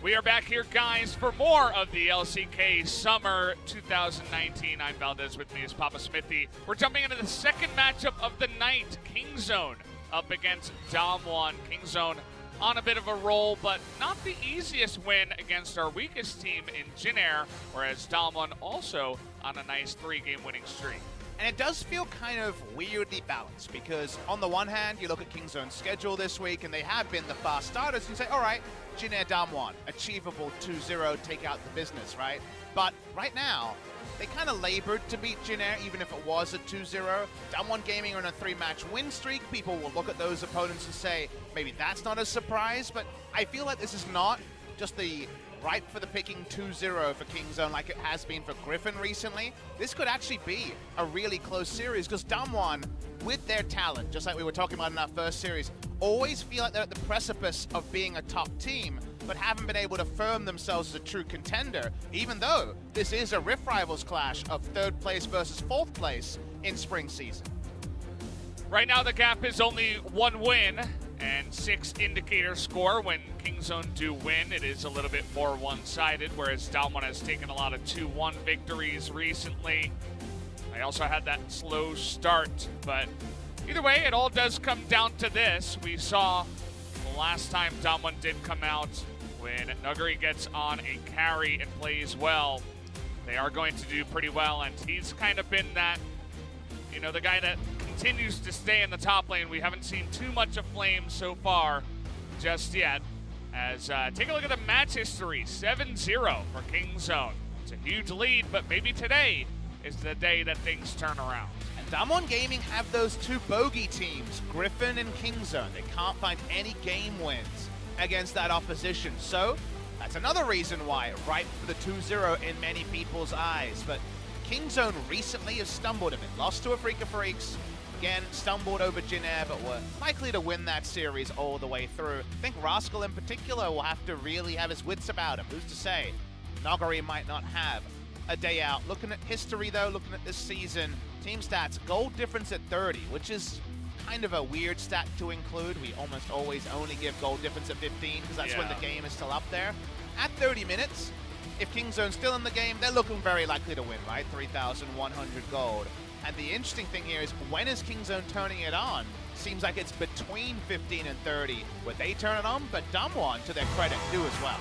We are back here, guys, for more of the LCK Summer 2019. I'm Valdez, with me is Papa Smithy. We're jumping into the second matchup of the night. KingZone up against DAMWON. KingZone on a bit of a roll, but not the easiest win against our weakest team in Jin Air, whereas DAMWON also on a nice 3-game winning streak. And it does feel kind of weirdly balanced because on the one hand, you look at KingZone's schedule this week and they have been the fast starters and you say, all right, Jin Air DAMWON, achievable 2-0, take out the business, right? But right now, they kind of labored to beat Jin Air even if it was a 2-0. DWG Gaming are on a 3-match win streak. People will look at those opponents and say, maybe that's not a surprise, but I feel like this is not just the ripe for the picking 2-0 for KingZone like it has been for Griffin recently. This could actually be a really close series because DAMWON, with their talent, just like we were talking about in our first series, always feel like they're at the precipice of being a top team, but haven't been able to firm themselves as a true contender, even though this is a Rift Rivals clash of 3rd place versus 4th place in spring season. Right now the gap is only 1 win and 6 indicator score. When KingZone do win, it is a little bit more one-sided, whereas DWG has taken a lot of 2-1 victories recently. They also had that slow start, but either way, it all does come down to this. We saw the last time DWG did come out, when Nuguri gets on a carry and plays well, they are going to do pretty well, and he's kind of been that, you know, the guy that continues to stay in the top lane. We haven't seen too much of Flame so far just yet. As take a look at the match history, 7-0 for KingZone. It's a huge lead, but maybe today is the day that things turn around. And DWG Gaming have those 2 bogey teams, Griffin and KingZone. They can't find any game wins against that opposition. So that's another reason why, ripe for the 2-0 in many people's eyes. But KingZone recently has stumbled a bit, lost to a Freak of Freaks, again, stumbled over Jin Air, but were likely to win that series all the way through. I think Rascal in particular will have to really have his wits about him. Who's to say Nuguri might not have a day out. Looking at history though, looking at this season, team stats, goal difference at 30, which is kind of a weird stat to include. We almost always only give goal difference at 15 because that's when the game is still up there. At 30 minutes, if KingZone's still in the game, they're looking very likely to win, right? 3,100 gold. And the interesting thing here is, when is KingZone turning it on? Seems like it's between 15 and 30 where they turn it on, but DWG, to their credit, do as well.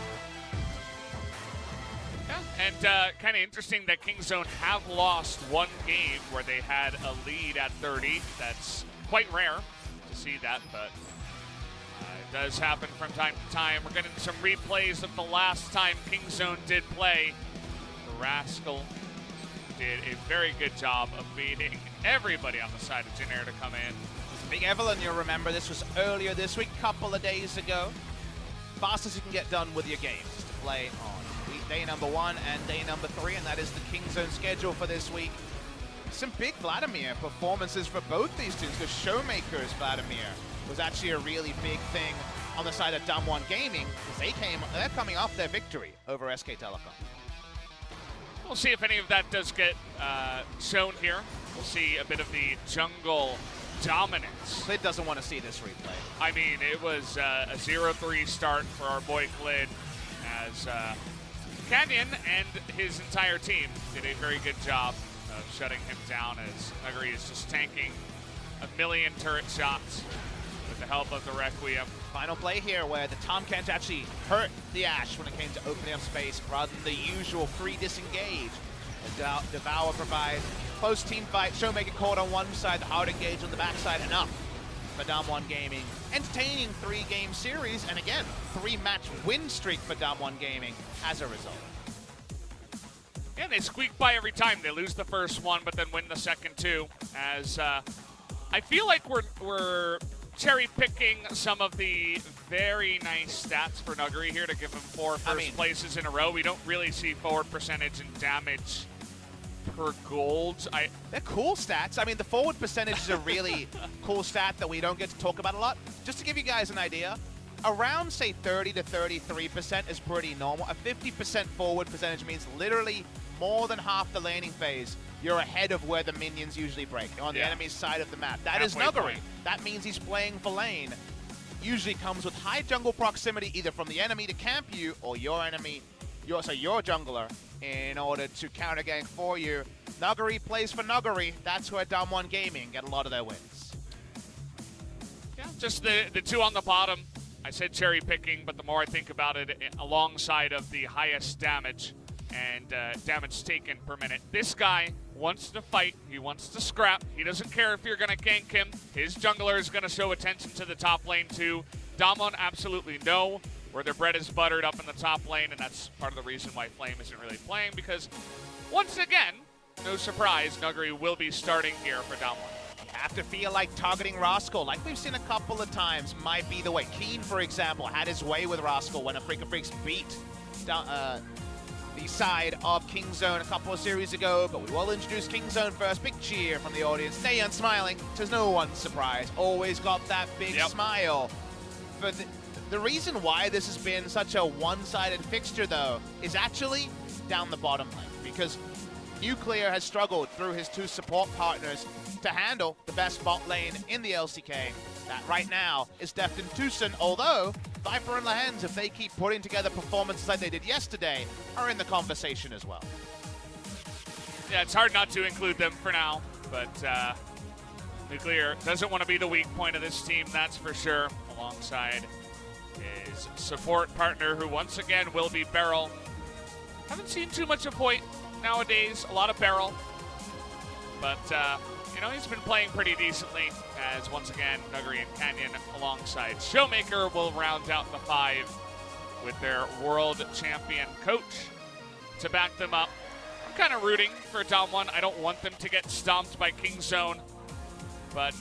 Yeah, and kind of interesting that KingZone have lost 1 game where they had a lead at 30. That's quite rare to see that, but it does happen from time to time. We're getting some replays of the last time KingZone did play. The Rascal did a very good job of beating everybody on the side of Jin Air to come in. Big Evelyn, you'll remember, this was earlier this week, couple of days ago. Fastest you can get done with your games is to play on day number 1 and day number 3, and that is the KingZone schedule for this week. Some big Vladimir performances for both these teams, because ShowMaker's Vladimir was actually a really big thing on the side of DWG Gaming, because they're coming off their victory over SK Telecom. We'll see if any of that does get shown here. We'll see a bit of the jungle dominance. Clid doesn't want to see this replay. I mean, it was a 0-3 start for our boy Clid, as Canyon and his entire team did a very good job of shutting him down, as Nuguri is just tanking a million turret shots with the help of the Requiem. Final play here where the Tomcat actually hurt the Ashe when it came to opening up space rather than the usual free disengage. Devour provides close team fight. ShowMaker caught on one side, the hard engage on the backside, enough for DWG Gaming. Entertaining 3-game series, and again, 3-match win streak for DWG Gaming as a result. Yeah, they squeak by every time. They lose the first one, but then win the second 2. As I feel like we're cherry-picking some of the very nice stats for Nuguri here to give him 4 first places in a row. We don't really see forward percentage and damage per gold. They're cool stats. I mean, the forward percentage is a really cool stat that we don't get to talk about a lot. Just to give you guys an idea, around, say, 30 to 33% is pretty normal. A 50% forward percentage means literally more than half the laning phase you're ahead of where the minions usually break, on the enemy's side of the map. That is Nuguri. That means he's playing for lane. usually comes with high jungle proximity, either from the enemy to camp you or your jungler in order to counter gank for you. Nuguri plays for Nuguri. That's where DAMWON Gaming get a lot of their wins. Yeah, just the two on the bottom. I said cherry picking, but the more I think about it, alongside of the highest damage and damage taken per minute, this guy wants to fight. He wants to scrap. He doesn't care if you're going to gank him. His jungler is going to show attention to the top lane too. DAMWON absolutely know where their bread is buttered up in the top lane, and that's part of the reason why Flame isn't really playing, because once again, no surprise, Nuguri will be starting here for DAMWON. You have to feel like targeting Rascal, like we've seen a couple of times, might be the way. Keen, for example, had his way with Rascal when a FLICKR Freaks beat the side of Kingzone a couple of series ago, but we will introduce Kingzone first. Big cheer from the audience. Naehyun smiling, to no one's surprise. Always got that big smile. But the reason why this has been such a one-sided fixture, though, is actually down the bottom lane, because Nuclear has struggled through his two support partners to handle the best bot lane in the LCK. That right now is Deft and TusiN, although Viper and Lahens, if they keep putting together performances like they did yesterday, are in the conversation as well. Yeah, it's hard not to include them for now, but Nuclear doesn't want to be the weak point of this team, that's for sure, alongside his support partner, who once again will be BeryL. Haven't seen too much of Hoyt nowadays, a lot of BeryL, but you know, he's been playing pretty decently, as once again, Nuguri and Canyon alongside ShowMaker will round out the five with their world champion coach to back them up. I'm kind of rooting for DAMWON. I don't want them to get stomped by Kingzone, but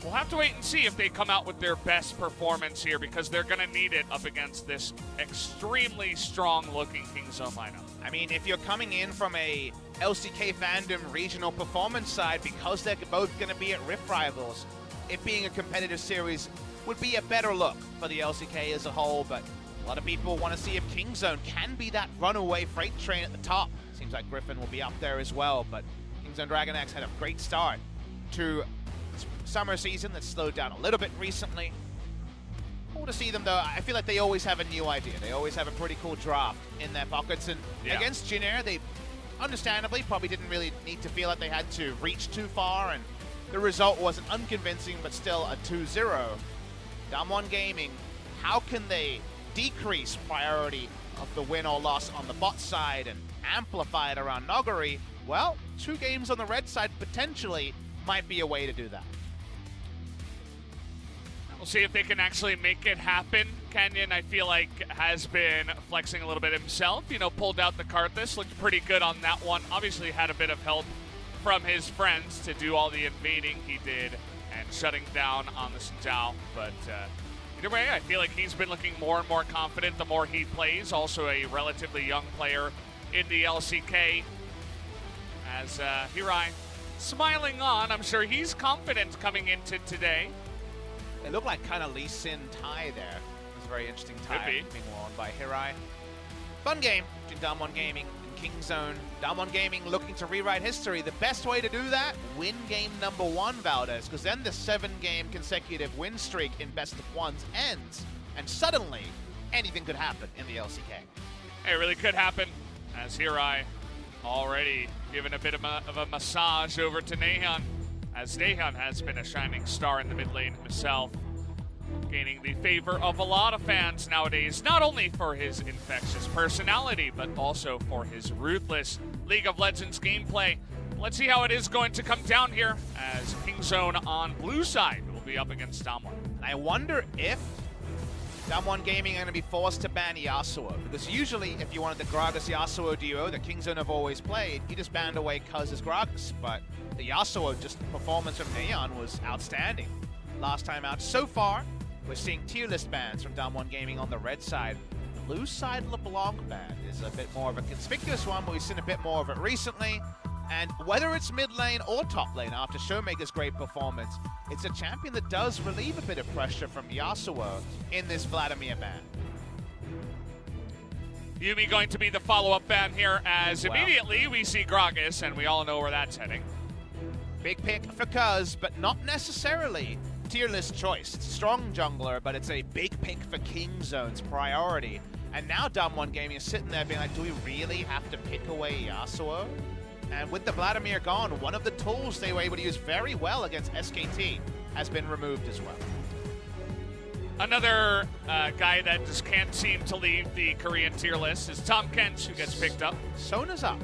we'll have to wait and see if they come out with their best performance here, because they're going to need it up against this extremely strong-looking Kingzone lineup. I mean, if you're coming in from a LCK fandom regional performance side, because they're both going to be at Rift Rivals, it being a competitive series would be a better look for the LCK as a whole, but a lot of people want to see if Kingzone can be that runaway freight train at the top. Seems like Griffin will be up there as well, but Kingzone Dragon X had a great start to summer season that slowed down a little bit recently. Cool to see them, though. I feel like they always have a new idea. They always have a pretty cool draft in their pockets, and against Jin Air, they understandably probably didn't really need to feel like they had to reach too far, and the result wasn't unconvincing, but still a 2-0. DAMWON Gaming, how can they decrease priority of the win or loss on the bot side and amplify it around Nuguri? Well, 2 games on the red side potentially might be a way to do that. We'll see if they can actually make it happen. Canyon, I feel like, has been flexing a little bit himself. You know, pulled out the Karthus, looked pretty good on that one. Obviously had a bit of help from his friends to do all the invading he did and shutting down on the Sinjao. But either way, I feel like he's been looking more and more confident the more he plays. Also a relatively young player in the LCK. As Hirai smiling on, I'm sure he's confident coming into today. It looked like kind of Lee Sin tie there. It was a very interesting tie being worn by Hirai. Fun game between DAMWON Gaming and Kingzone. DAMWON Gaming looking to rewrite history. The best way to do that, win game number 1, Valdez, because then the 7-game consecutive win streak in best of ones ends, and suddenly anything could happen in the LCK. It really could happen, as Hirai already given a bit of a massage over to Naehyun, as Naehyun has been a shining star in the mid lane himself, gaining the favor of a lot of fans nowadays, not only for his infectious personality, but also for his ruthless League of Legends gameplay. Let's see how it is going to come down here, as Kingzone on blue side will be up against DAMWON. I wonder if DAMWON Gaming are going to be forced to ban Yasuo, because usually if you wanted the Gragas-Yasuo duo that Kingzone have always played, you just banned away Cuzz Gragas, but the Yasuo performance from Naehyun was outstanding last time out. So far, we're seeing tier list bans from DAMWON Gaming on the red side. Blue side LeBlanc ban is a bit more of a conspicuous one, but we've seen a bit more of it recently. And whether it's mid lane or top lane after ShowMaker's great performance, it's a champion that does relieve a bit of pressure from Yasuo in this Vladimir ban. Yuumi going to be the follow-up ban here, as immediately we see Gragas, and we all know where that's heading. Big pick for Cuzz, but not necessarily tier list choice. It's a strong jungler, but it's a big pick for Kingzone's priority. And now DAMWON Gaming is sitting there being like, do we really have to pick away Yasuo? And with the Vladimir gone, one of the tools they were able to use very well against SKT has been removed as well. Another guy that just can't seem to leave the Korean tier list is Tahm Kench, who gets picked up. Sona's up.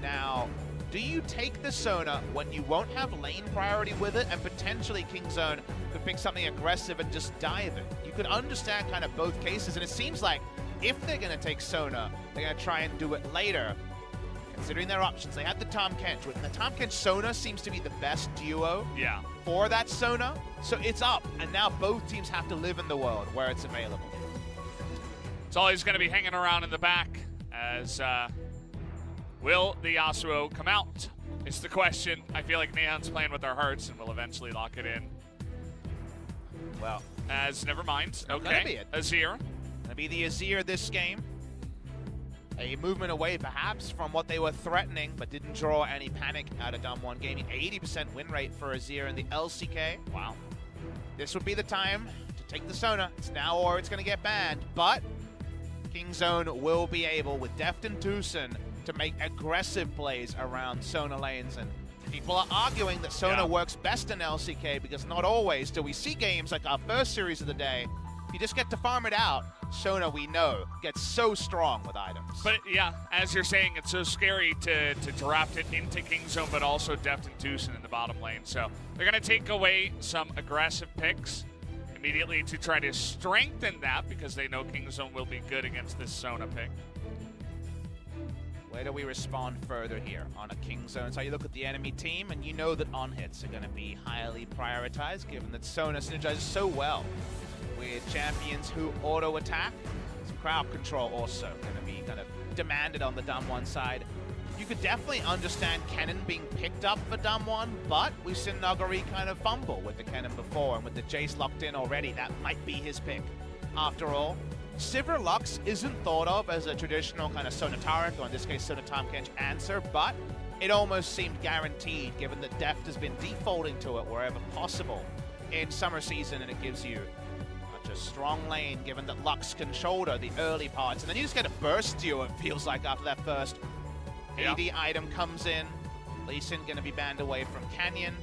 Now, do you take the Sona when you won't have lane priority with it, and potentially Kingzone could pick something aggressive and just dive it? You could understand kind of both cases, and it seems like if they're going to take Sona, they're going to try and do it later. Considering their options, they had the Tahm Kench. The Tahm Kench Sona seems to be the best duo for that Sona. So it's up, and now both teams have to live in the world where it's available. It's always going to be hanging around in the back as will the Yasuo come out? It's the question. I feel like Naehyun's playing with our hearts and will eventually lock it in. Well, never mind. Gonna be it. Azir. Gonna be the Azir this game. A movement away perhaps from what they were threatening, but didn't draw any panic out of DAMWON Gaming. 80% win rate for Azir in the LCK. Wow. This would be the time to take the Sona. It's now or it's going to get banned, but Kingzone will be able, with Deft and TusiN, to make aggressive plays around Sona lanes. And people are arguing that Sona works best in LCK because not always do we see games like our first series of the day. You just get to farm it out. Sona, we know, gets so strong with items. But yeah, as you're saying, it's so scary to draft it into Kingzone, but also Deft and TusiN in the bottom lane. So they're going to take away some aggressive picks immediately to try to strengthen that because they know Kingzone will be good against this Sona pick. Where do we respond further here on a Kingzone? So you look at the enemy team, and you know that on-hits are going to be highly prioritized, given that Sona synergizes so well with champions who auto-attack. Some crowd control also going to be kind of demanded on the DAMWON side. You could definitely understand Kennen being picked up for DAMWON, but we've seen Nuguri kind of fumble with the Kennen before, and with the Jace locked in already, that might be his pick. After all, Sivir Lux isn't thought of as a traditional kind of Sona Taric, or in this case Sona Tahm Kench answer, but it almost seemed guaranteed given that Deft has been defaulting to it wherever possible in summer season, and it gives you a strong lane, given that Lux can shoulder the early parts. And then you just get a burst duo, it feels like, after that first AD item comes in. Lee Sin going to be banned away from Canyon.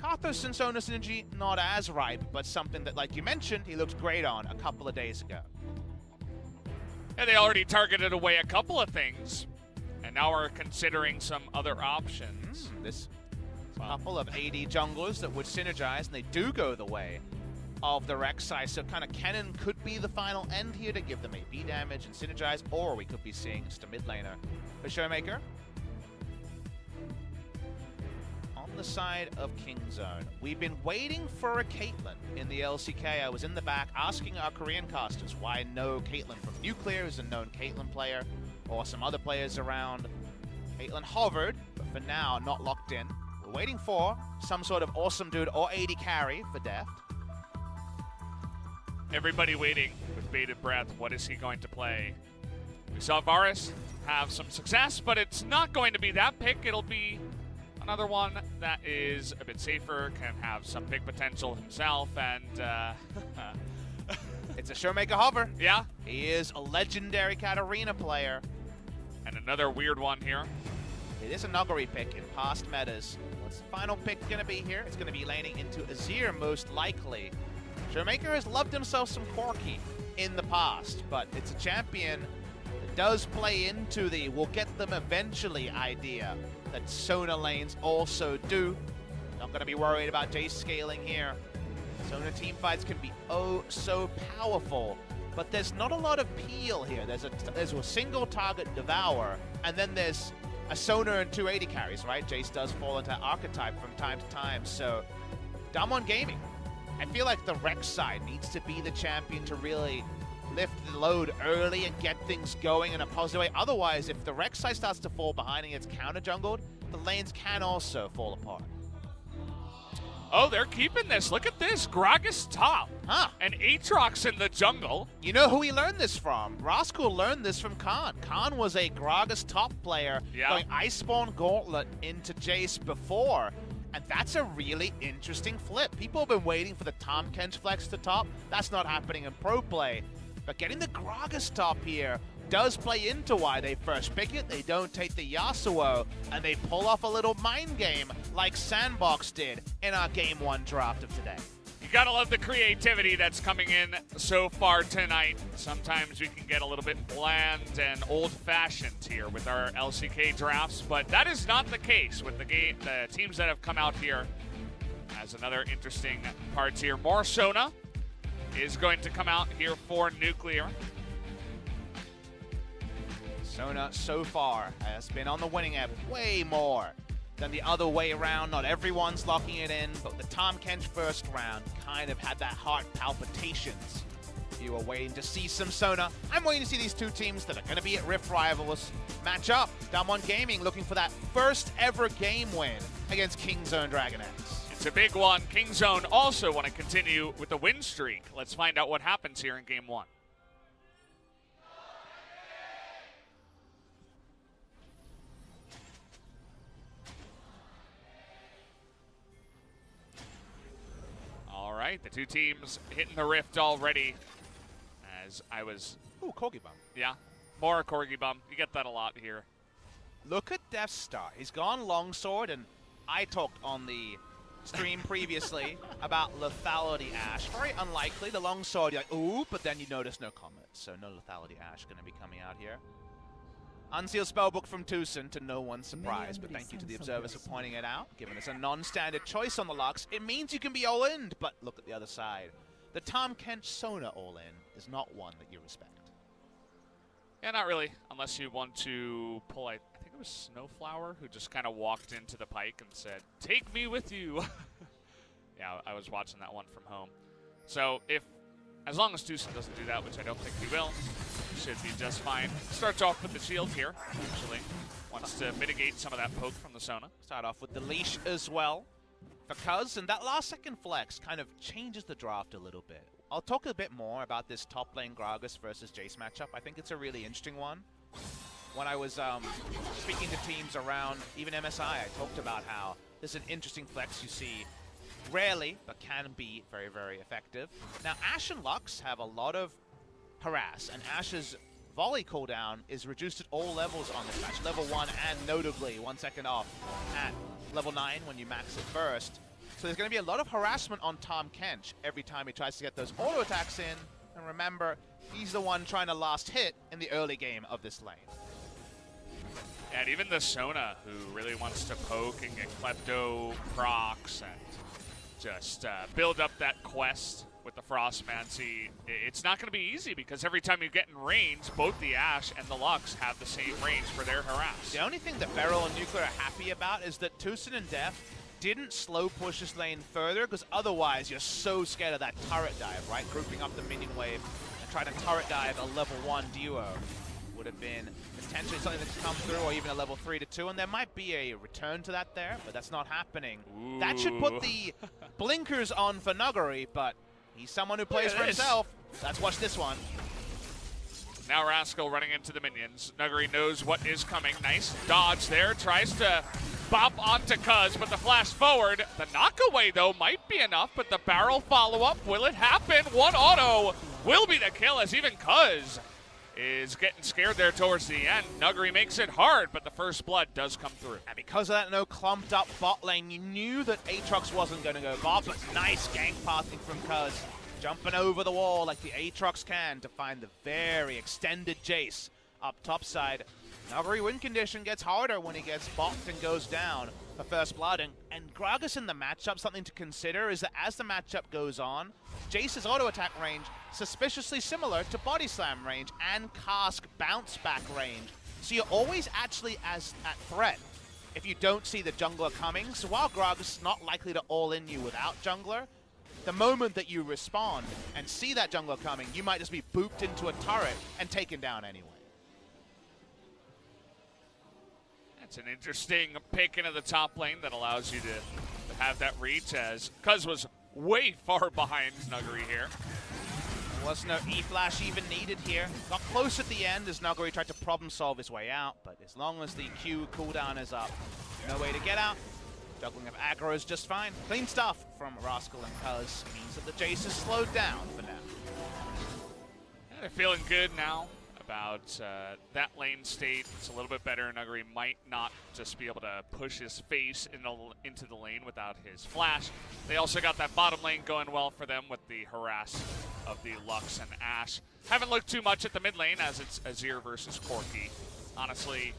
Karthus and Sona synergy, not as ripe, but something that, like you mentioned, he looked great on a couple of days ago. And they already targeted away a couple of things, and now we're considering some other options. This couple of AD junglers that would synergize, and they do go the way of the Rek'Sai, so kind of Kennen could be the final end here to give them AP damage and synergize, or we could be seeing just a mid laner for ShowMaker. On the side of Kingzone, we've been waiting for a Caitlyn in the LCK. I was in the back asking our Korean casters why no Caitlyn from Nuclear is a known Caitlyn player, or some other players around. Caitlyn hovered, but for now not locked in. We're waiting for some sort of awesome dude or AD carry for Deft. Everybody waiting with bated breath. What is he going to play? We saw Varus have some success, but it's not going to be that pick. It'll be another one that is a bit safer, can have some pick potential himself, and it's a ShowMaker hover. Yeah. He is a legendary Katarina player. And another weird one here. It is a Nuguri pick in past metas. What's the final pick going to be here? It's going to be laning into Azir, most likely. ShowMaker has loved himself some Corki in the past, but it's a champion that does play into the we'll get them eventually idea that Sona lanes also do. Not going to be worried about Jace scaling here. Sona team fights can be oh so powerful, but there's not a lot of peel here. There's a single target devour, and then there's a Sona and 2 AD carries, right? Jace does fall into archetype from time to time, so DAMWON Gaming, I feel like the Rek'Sai needs to be the champion to really lift the load early and get things going in a positive way. Otherwise, if the Rek'Sai starts to fall behind and gets counter-jungled, the lanes can also fall apart. Oh, they're keeping this. Look at this. Gragas top. And Aatrox in the jungle. You know who he learned this from? Rascal learned this from Khan. Khan was a Gragas top player going Iceborne Gauntlet into Jace before. And that's a really interesting flip. People have been waiting for the Tahm Kench flex to top. That's not happening in pro play. But getting the Gragas top here does play into why they first pick it. They don't take the Yasuo, and they pull off a little mind game like Sandbox did in our Game 1 draft of today. You gotta love the creativity that's coming in so far tonight. Sometimes we can get a little bit bland and old-fashioned here with our LCK drafts, but that is not the case with the teams that have come out here. As another interesting part here, more Sona is going to come out here for Nuclear. Sona so far has been on the winning end way more than the other way around. Not everyone's locking it in, but the Tahm Kench first round kind of had that heart palpitations. You were waiting to see some Sona. I'm waiting to see these two teams that are going to be at Rift Rivals match up. DAMWON Gaming looking for that first ever game win against Kingzone Dragon X. It's a big one. Kingzone also want to continue with the win streak. Let's find out what happens here in Game 1. All right, the two teams hitting the rift already. As I was... Ooh, Corgi Bum. Yeah, more Corgi Bum. You get that a lot here. Look at Deft's start. He's gone longsword, and I talked on the stream previously about lethality Ashe. Very unlikely. The longsword, you're like, ooh, but then you notice no comment. So no lethality Ashe going to be coming out here. Unsealed spellbook from TusiN, to no one's surprise, but thank you to the observers for pointing it out, giving us a non-standard choice on the Lux. It means you can be all-in, but look at the other side. The Tahm Kench Sona all-in is not one that you respect. Yeah, not really, unless you want to pull, I think it was Snowflower, who just kind of walked into the pike and said, "Take me with you." Yeah, I was watching that one from home. So as long as TusiN doesn't do that, which I don't think he will, should be just fine. Starts off with the shield here, actually. Wants to mitigate some of that poke from the Sona. Start off with the leash as well for Cuzz, and that last second flex kind of changes the draft a little bit. I'll talk a bit more about this top lane Gragas versus Jace matchup. I think it's a really interesting one. When I was speaking to teams around even MSI, I talked about how this is an interesting flex you see rarely, but can be very, very effective. Now, Ashe and Lux have a lot of harass, and Ashe's volley cooldown is reduced at all levels on this match. Level 1 and notably 1 second off at level 9 when you max it first. So there's going to be a lot of harassment on Tahm Kench every time he tries to get those auto attacks in. And remember, he's the one trying to last hit in the early game of this lane. And even the Sona, who really wants to poke and get Klepto procs and just build up that quest with the Frostmancy, it's not going to be easy because every time you get in range, both the Ashe and the Lux have the same range for their harass. The only thing that BeryL and Nuclear are happy about is that TusiN and Deft didn't slow push this lane further, because otherwise you're so scared of that turret dive, right? Grouping up the minion wave and trying to turret dive a level 1 duo would have been potentially something that's come through, or even a level 3 to 2, and there might be a return to that there, but that's not happening. Ooh. That should put the blinkers on for Nuguri, but he's someone who plays for himself. Let's watch this one. Now Rascal running into the minions. Nuguri knows what is coming. Nice dodge there. Tries to bop onto Cuzz, but the flash forward. The knockaway, though, might be enough, but the barrel follow-up, will it happen? One auto will be the kill, as even Cuzz is getting scared there towards the end. Nuguri makes it hard, but the first blood does come through. And because of that no clumped up bot lane, you knew that Aatrox wasn't going to go bot, but nice gank pathing from Cuzz. Jumping over the wall like the Aatrox can to find the very extended Jace up top side. Nuguri win condition gets harder when he gets bopped and goes down for first blood. And Gragas in the matchup, something to consider is that as the matchup goes on, Jace's auto attack range suspiciously similar to body slam range and cask bounce back range. So you're always actually at threat if you don't see the jungler coming. So while Gragas is not likely to all-in you without jungler, the moment that you respond and see that jungler coming, you might just be booped into a turret and taken down anyway. That's an interesting pick into the top lane that allows you to have that reach, as Cuzz was way far behind Nuguri here. There was no E-Flash even needed here. Got close at the end as Nuguri tried to problem solve his way out, but as long as the Q cooldown is up, no way to get out. Juggling of aggro is just fine. Clean stuff from Rascal and Cuzz means that the Jace is slowed down for now. Yeah, they're feeling good now about that lane state. It's a little bit better. Nuguri might not just be able to push his face into the lane without his flash. They also got that bottom lane going well for them with the harass of the Lux and Ashe. Haven't looked too much at the mid lane as it's Azir versus Corki. Honestly,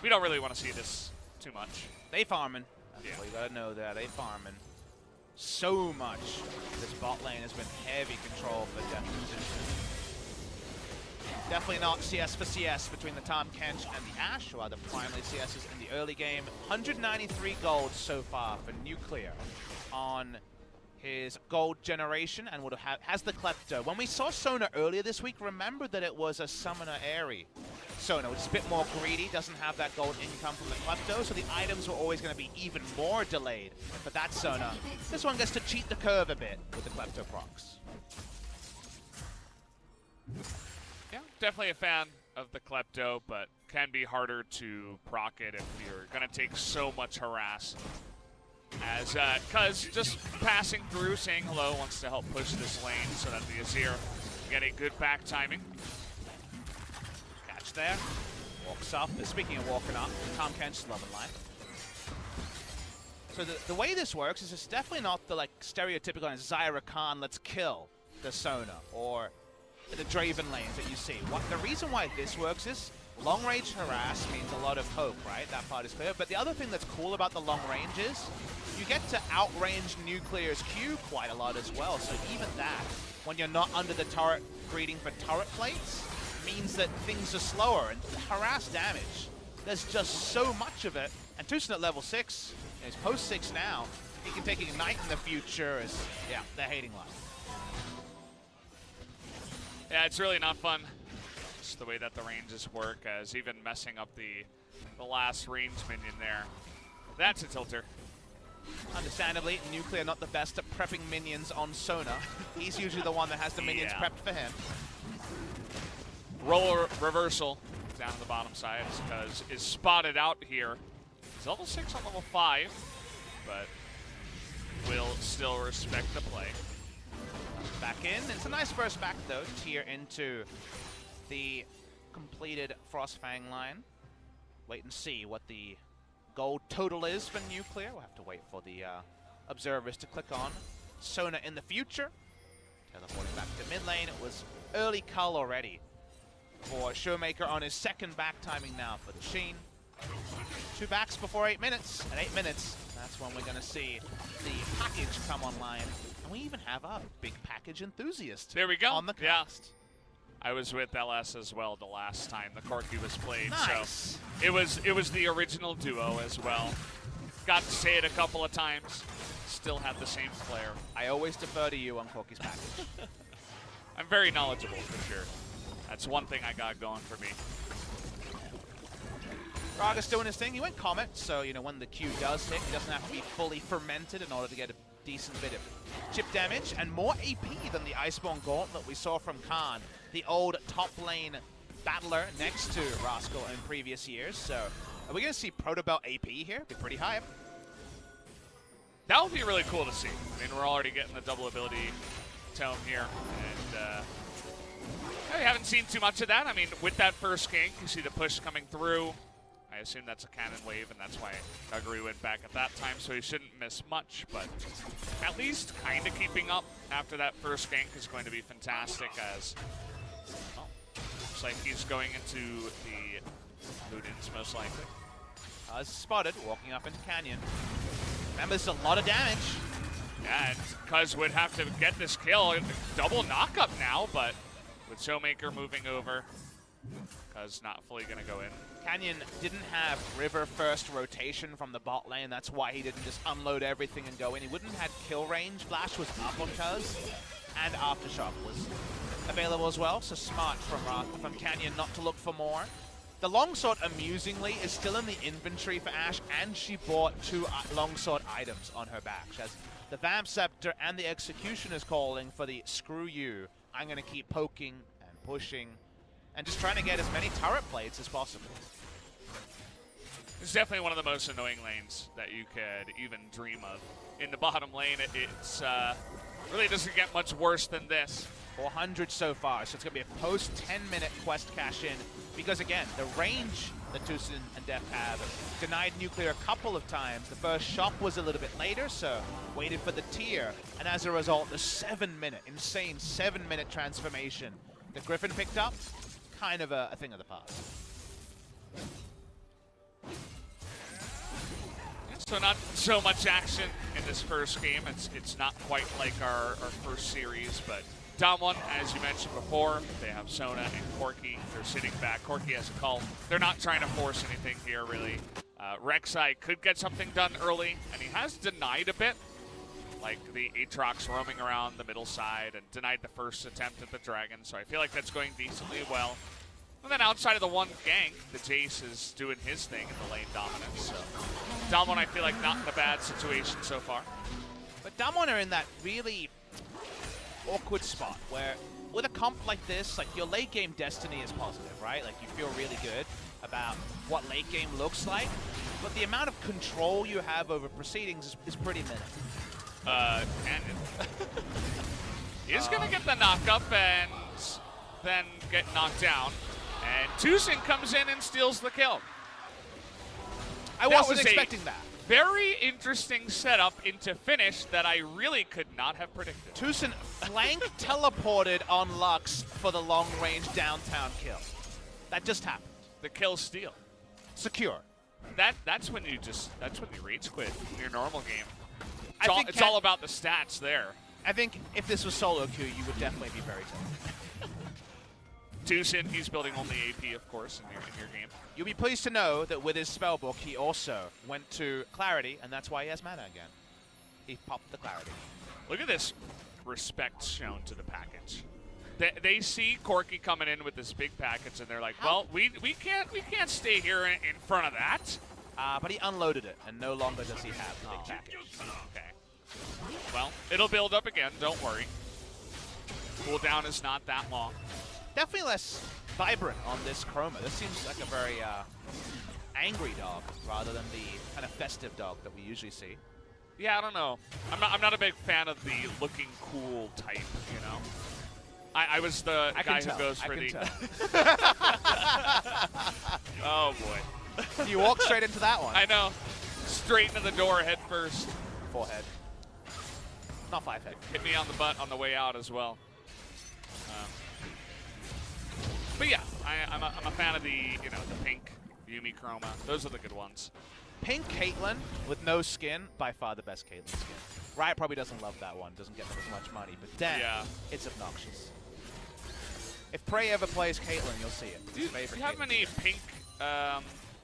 we don't really want to see this too much. They farming. That's Yeah. what you gotta know there. They farming. So much. This bot lane has been heavy control for Deft. Definitely not CS for CS between the Tahm Kench and the Ashe, who are the primary CSs in the early game. 193 gold so far for Nuclear on his gold generation and has the Klepto. When we saw Sona earlier this week, remember that it was a Summoner Airy Sona, which is a bit more greedy, doesn't have that gold income from the Klepto, so the items were always going to be even more delayed for that Sona. This one gets to cheat the curve a bit with the Klepto procs. Yeah, definitely a fan of the Klepto, but can be harder to proc it if you're going to take so much harass. As Cuzz just passing through, saying hello, wants to help push this lane so that the Azir get a good back timing. Catch there. Walks up. Speaking of walking up, Tahm Kench's loving life. So the way this works is it's definitely not the stereotypical Zyra Khan, let's kill the Sona, or the Draven lanes that you see. The reason why this works is long range harass means a lot of poke, right? That part is clear. But the other thing that's cool about the long range is you get to outrange Nuclear's Q quite a lot as well. So even that, when you're not under the turret greeting for turret plates, means that things are slower. And harass damage, there's just so much of it. And TusiN at level 6, he's post 6 now. He can take Ignite in the future as, yeah, they're hating life. Yeah, it's really not fun. Just the way that the ranges work, as even messing up the last range minion there. That's a tilter. Understandably, Nuclear not the best at prepping minions on Sona. He's usually the one that has the minions prepped for him. Roll reversal down on the bottom side because is spotted out here. He's level 6 on level 5, but will still respect the play. Back in. It's a nice burst back, though. Tear into the completed Frostfang line. Wait and see what the gold total is for Nuclear. We'll have to wait for the observers to click on. Sona in the future. Teleporting back to mid lane. It was early cull already for ShowMaker on his second back timing now for the Sheen. 2 backs before 8 minutes. At 8 minutes, that's when we're going to see the package come online. And we even have a big package enthusiast. There we go. On the cast. Yeah. I was with LS as well the last time the Corki was played. Nice. So it was the original duo as well. Got to say it a couple of times. Still had the same flair. I always defer to you on Corki's package. I'm very knowledgeable for sure. That's one thing I got going for me. Raga's doing his thing. He went Comet, so you know when the Q does hit, he doesn't have to be fully fermented in order to get a decent bit of chip damage and more AP than the Iceborne Gauntlet we saw from Khan, the old top lane battler next to Rascal in previous years. So are we going to see Protobelt AP here? Be pretty high. That would be really cool to see. I mean, we're already getting the double ability tone here, and I haven't seen too much of that. I mean, with that first gank, you see the push coming through. I assume that's a cannon wave, and that's why Nuguri went back at that time, so he shouldn't miss much, but at least kind of keeping up after that first gank is going to be fantastic, as well, looks like he's going into the Ludens, most likely. Spotted, walking up into Canyon. Remember, this is a lot of damage. Yeah, and Cuzz would have to get this kill. Double knockup now, but with ShowMaker moving over, Cuzz not fully going to go in. Canyon didn't have river first rotation from the bot lane. That's why he didn't just unload everything and go in. He wouldn't have had kill range. Flash was up on Cuzz, and Aftershock was available as well. So smart from Canyon not to look for more. The longsword, amusingly, is still in the inventory for Ashe, and she bought 2 longsword items on her back. She has the Vamp Scepter and the Executioner's Calling for the screw you. I'm going to keep poking and pushing and just trying to get as many turret plates as possible. Lane's definitely one of the most annoying lanes that you could even dream of. In the bottom lane, it's really doesn't get much worse than this. 400 so far, so it's going to be a post 10-minute quest cash-in because, again, the range that TusiN and Deft have denied Nuclear a couple of times. The first shop was a little bit later, so waited for the tier, and as a result, the 7-minute, insane 7-minute transformation that Griffin picked up, kind of a thing of the past. So not so much action in this first game. It's not quite like our first series, but DAMWON, as you mentioned before, they have Sona and Corki. They're sitting back. Corki has a call. They're not trying to force anything here, really. Rek'Sai could get something done early, and he has denied a bit, like the Aatrox roaming around the middle side and denied the first attempt at the Dragon, so I feel like that's going decently well. And then outside of the one gank, the Jace is doing his thing in the lane dominance. So DAMWON, I feel like, not in a bad situation so far. But DWG are in that really awkward spot where with a comp like this, like your late game destiny is positive, right? Like you feel really good about what late game looks like, but the amount of control you have over proceedings is pretty minimal. He's going to get the knock up and then get knocked down. And TusiN comes in and steals the kill. I wasn't expecting that. Very interesting setup into finish that I really could not have predicted. TusiN flank teleported on Lux for the long-range downtown kill. That just happened. The kill steal. Secure. That's when you rage quit in your normal game. It's all about the stats there. I think if this was solo queue, you would definitely be very tough. TusiN, he's building only AP, of course, in your game. You'll be pleased to know that with his spellbook, he also went to Clarity, and that's why he has mana again. He popped the Clarity. Look at this respect shown to the package. They see Corki coming in with this big package, and they're like, well, we can't stay here in front of that. But he unloaded it, and no longer does he have the big package. Okay. Well, it'll build up again, don't worry. Cooldown is not that long. Definitely less vibrant on this Chroma. This seems like a very angry dog rather than the kind of festive dog that we usually see. Yeah, I don't know. I'm not a big fan of the looking cool type, you know? I was the guy who goes for the... Oh, boy. You walked straight into that one. I know. Straight into the door, head first. Forehead. Not 5 head. Hit me on the butt on the way out as well. But yeah, I'm a fan of the pink Yuumi Chroma. Those are the good ones. Pink Caitlyn with no skin, by far the best Caitlyn skin. Riot probably doesn't love that one, doesn't get them as much money, but damn, it's obnoxious. If Prey ever plays Caitlyn, you'll see it. Do you have many pink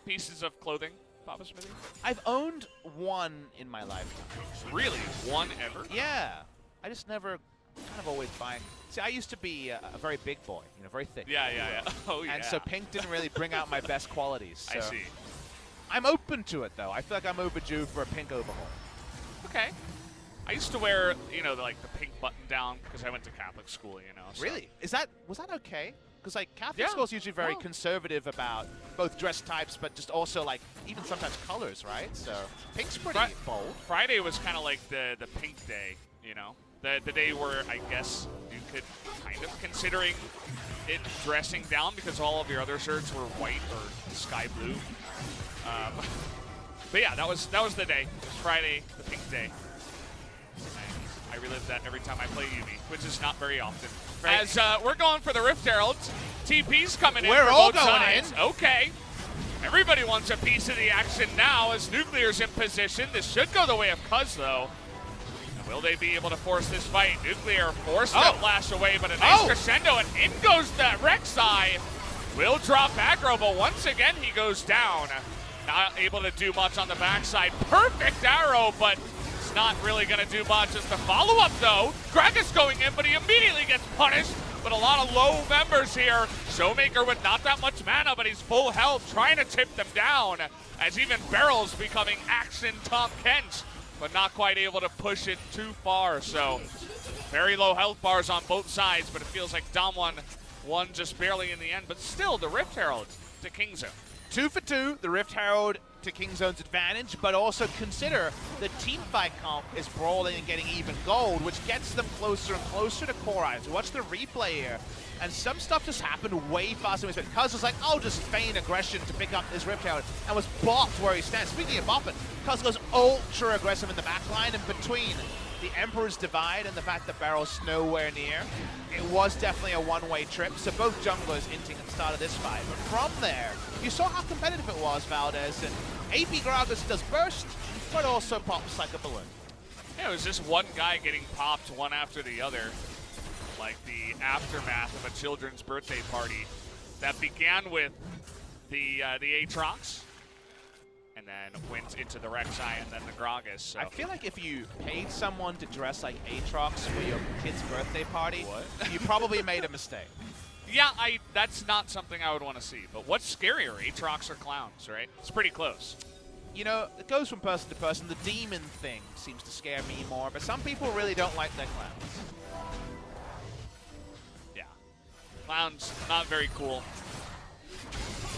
pieces of clothing, Papa Smithy? I've owned one in my lifetime. Really? One ever? Yeah. I just never, kind of always buying. See, I used to be a very big boy, very thick. Yeah. Oh, yeah. And so pink didn't really bring out my best qualities. So I see. I'm open to it, though. I feel like I'm overdue for a pink overhaul. Okay. I used to wear, like the pink button down because I went to Catholic school, So. Really? Was that okay? Because like Catholic school is usually very conservative about both dress types, but just also like even sometimes colors, right? So pink's pretty bold. Friday was kind of like the pink day, the day where I guess you could kind of considering it dressing down because all of your other shirts were white or sky blue. But yeah, that was the day. It was Friday, the pink day. And I relive that every time I play Yuumi, which is not very often. Right. As we're going for the Rift Heralds, TP's coming in. We're all going in. Okay. Everybody wants a piece of the action now as Nuclear's in position. This should go the way of Cuzz, though. Will they be able to force this fight? Nuclear forced that flash away, but a nice crescendo, and in goes that Rek'Sai. Will drop aggro, but once again he goes down. Not able to do much on the backside. Perfect arrow, but it's not really going to do much. As the follow-up, though, Gragas going in, but he immediately gets punished. But a lot of low members here. ShowMaker with not that much mana, but he's full health, trying to tip them down. As even BeryL's becoming action Tom Kent, but not quite able to push it too far. So very low health bars on both sides, but it feels like DAMWON won just barely in the end. But still, the Rift Herald to KingZone. 2 for 2, the Rift Herald to Kingzone's advantage, but also consider the teamfight comp is brawling and getting even gold, which gets them closer and closer to core items. Watch the replay here, and some stuff just happened way faster than we expected. Cuzz was like, I'll just feign aggression to pick up this Rip Tower, and was bopped where he stands. Speaking of bopping, Cuzz goes ultra aggressive in the backline, and between the Emperor's Divide and the fact that BeryL's nowhere near, it was definitely a one-way trip. So both junglers inting at the start of this fight. But from there, you saw how competitive it was, Valdez. And AP Gragas does burst, but also pops like a balloon. Yeah, it was just one guy getting popped one after the other. Like the aftermath of a children's birthday party that began with the Aatrox, and then went into the Rek'Sai and then the Gragas. So. I feel like if you paid someone to dress like Aatrox for your kid's birthday party, you probably made a mistake. Yeah, that's not something I would want to see. But what's scarier, Aatrox or clowns, right? It's pretty close. You know, it goes from person to person. The demon thing seems to scare me more, but some people really don't like their clowns. Yeah. Clowns, not very cool.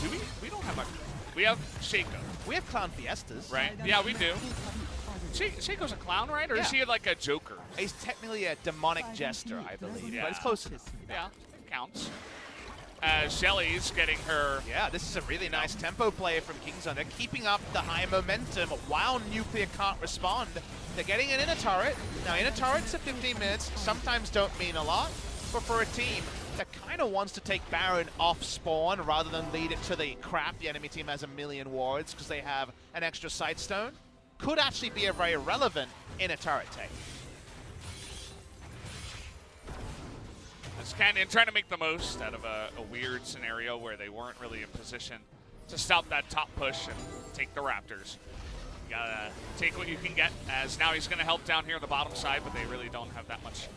Do we? We don't have a... We have Shaco. We have clown fiestas. Right? Yeah, we do. Shaco's a clown, right? Or is he like a Joker? He's technically a demonic jester, I believe, yeah. but it's close enough. Yeah, it counts. Shelly's getting her... Yeah, this is a really nice tempo play from Kingzone. They're keeping up the high momentum while Nuclear can't respond. They're getting an inner turret. Now, inner turrets at 15 minutes sometimes don't mean a lot, but for a team that kind of wants to take Baron off spawn rather than lead it to the crap the enemy team has a million wards because they have an extra Sightstone, could actually be a very relevant inner turret take. Canyon trying to make the most out of a weird scenario where they weren't really in position to stop that top push and take the Raptors. You gotta take what you can get, as now he's gonna help down here on the bottom side, but they really don't have that much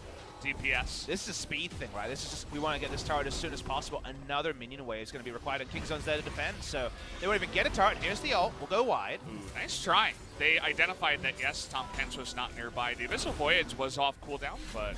DPS. This is a speed thing, right? This is just, we want to get this turret as soon as possible. Another minion wave is going to be required, and Kingzone's there to defend, so they won't even get a turret. Here's the ult. We'll go wide. Ooh, nice try. They identified that, yes, Tom Kent's was not nearby. The Abyssal Voyage was off cooldown, but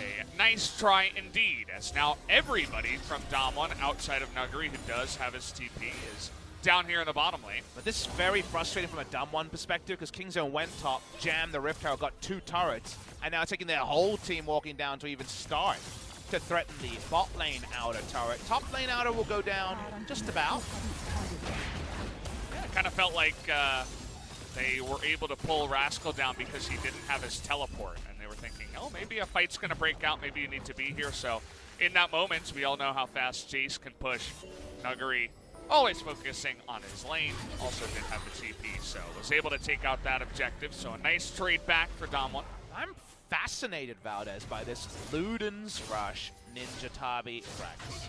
a nice try indeed, as now everybody from DAMWON outside of Nuguri who does have his TP is down here in the bottom lane. But this is very frustrating from a DAMWON perspective because Kingzone went top, jammed the Rift Tower, got 2 turrets, and now taking their whole team walking down to even start to threaten the bot lane outer turret. Top lane outer will go down just about. Yeah, it kind of felt like they were able to pull Rascal down because he didn't have his teleport, and they were thinking, oh, maybe a fight's going to break out, maybe you need to be here. So in that moment, we all know how fast Jace can push. Nuguri always focusing on his lane, also didn't have the TP, so was able to take out that objective. So a nice trade back for DAMWON. I'm fascinated, Valdez, by this Luden's Rush Ninja Tabi Rex.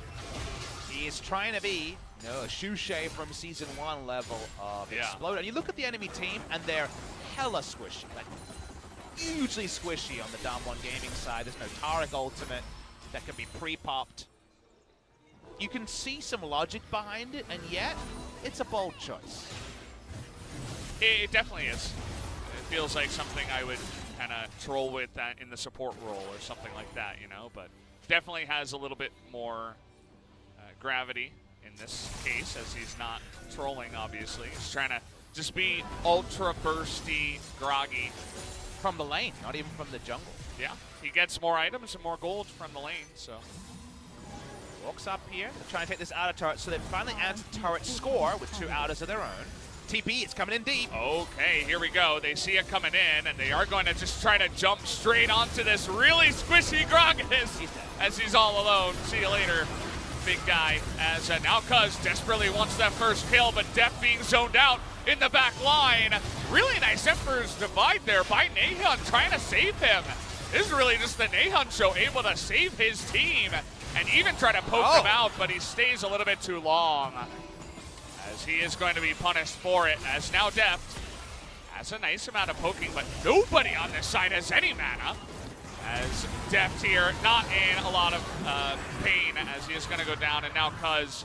He is trying to be, you know, a Shushay from Season 1 level of Explode. And you look at the enemy team, and they're hella squishy, like hugely squishy on the DAMWON gaming side. There's no Taric ultimate that can be pre-popped. You can see some logic behind it, and yet it's a bold choice. It definitely is. It feels like something I would kind of troll with that in the support role or something like that, you know, but definitely has a little bit more gravity in this case, as he's not trolling, obviously. He's trying to just be ultra bursty, groggy. From the lane, not even from the jungle. Yeah, he gets more items and more gold from the lane, so. Walks up here, they're trying to take this outer turret, so they finally add a turret score with 2 outers of their own. TP, it's coming in deep. Okay, here we go. They see it coming in, and they are going to just try to jump straight onto this really squishy Gragas as he's all alone. See you later, big guy. As now Cuzz desperately wants that first kill, but Deft being zoned out in the back line. Really nice Emperor's Divide there by Naehyun trying to save him. This is really just the Naehyun show, able to save his team and even try to poke him out, but he stays a little bit too long, as he is going to be punished for it, as now Deft has a nice amount of poking, but nobody on this side has any mana, as Deft here not in a lot of pain, as he is going to go down, and now Cuzz